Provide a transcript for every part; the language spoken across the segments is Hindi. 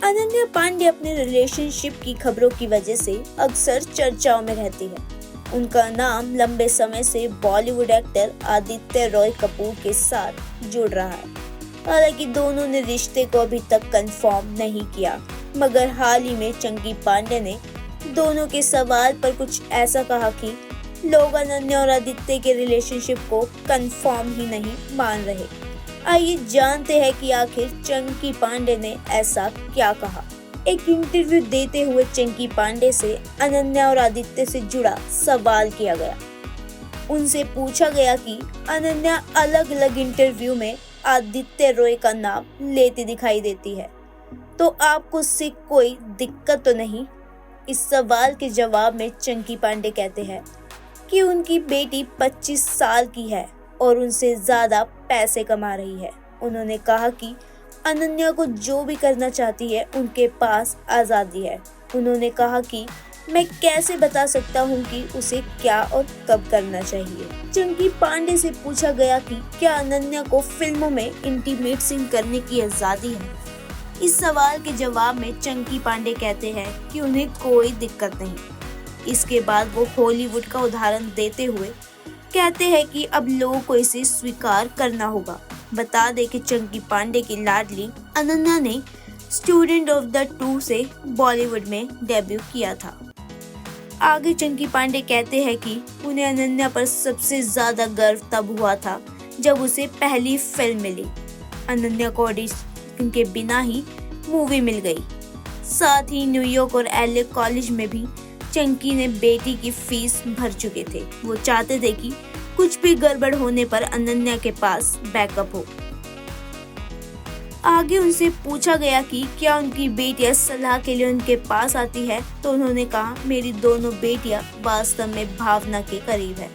अनन्या पांडे अपने रिलेशनशिप की खबरों की वजह से अक्सर चर्चाओं में रहती है। उनका नाम लंबे समय से बॉलीवुड एक्टर आदित्य रॉय कपूर के साथ जुड़ रहा है। हालांकि दोनों ने रिश्ते को अभी तक कंफर्म नहीं किया, मगर हाल ही में चंकी पांडे ने दोनों के सवाल पर कुछ ऐसा कहा कि लोग अनन्या और आदित्य के रिलेशनशिप को कंफर्म ही नहीं मान रहे। आइए जानते हैं कि आखिर चंकी पांडे ने ऐसा क्या कहा। एक इंटरव्यू देते हुए चंकी पांडे से अनन्या और आदित्य से जुड़ा सवाल किया गया। उनसे पूछा गया कि अनन्या अलग अलग इंटरव्यू में आदित्य रॉय का नाम लेती दिखाई देती है, तो आपको उससे कोई दिक्कत तो नहीं। इस सवाल के जवाब में चंकी पांडे कहते हैं कि उनकी बेटी 25 साल की है और उनसे ज्यादा पैसे कमा रही है। उन्होंने कहा कि अनन्या को जो भी करना चाहती है उनके पास आज़ादी है। उन्होंने कहा कि मैं कैसे बता सकता हूँ कि उसे क्या और कब करना चाहिए। चंकी पांडे से पूछा गया कि क्या अनन्या को फिल्मों में इंटीमेट सीन करने की आज़ादी है। इस सवाल के जवाब में चंकी पांडे कहते हैं कि उन्हें कोई दिक्कत नहीं। इसके बाद वो हॉलीवुड का उदाहरण देते हुए कहते हैं कि अब लोगों को इसे स्वीकार करना होगा। बता दें कि चंकी पांडे की लाडली अनन्या ने स्टूडेंट ऑफ द 2 से बॉलीवुड में डेब्यू किया था। आगे चंकी पांडे कहते हैं कि उन्हें अनन्या पर सबसे ज्यादा गर्व तब हुआ था जब उसे पहली फिल्म मिली। अनन्या को ऑडिशन के बिना ही मूवी मिल गई। साथ ही न्यूयॉर्क और एलए कॉलेज में भी चंकी ने बेटी की फीस भर चुके थे। वो चाहते थे कि कुछ भी गड़बड़ होने पर अनन्या के पास बैकअप हो। आगे उनसे पूछा गया कि क्या उनकी बेटियां सलाह के लिए उनके पास आती है, तो उन्होंने कहा मेरी दोनों बेटियां वास्तव में भावना के करीब है।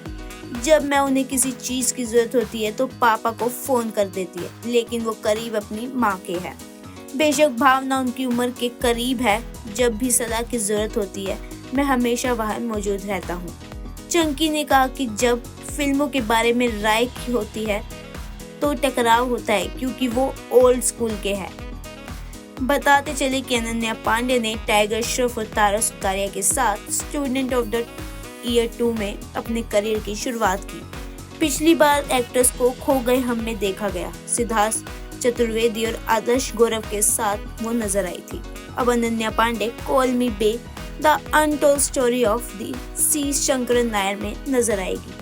जब मैं उन्हें किसी चीज की जरूरत होती है तो पापा को फोन कर देती है, लेकिन वो करीब अपनी माँ के है। बेशक भावना उनकी उम्र के करीब है, जब भी सलाह की जरूरत होती है मैं हमेशा वहाँ मौजूद रहता हूँ। चंकी ने कहा कि जब फिल्मों के बारे में राय होती है तो टकराव होता है, क्योंकि वो ओल्ड स्कूल के हैं। बताते चले कि अनन्या पांडे ने टाइगर श्रॉफ और तारा सुतारिया के साथ स्टूडेंट ऑफ द ईयर 2 में अपने करियर की शुरुआत की। पिछली बार एक्ट्रेस को खो गए हम में देखा गया। सिद्धार्थ चतुर्वेदी और आदर्श गौरव के साथ वो नजर आई थी। अब Ananya Pandey call me bae the untold story of the C Sankaran Nair में नजर आएगी।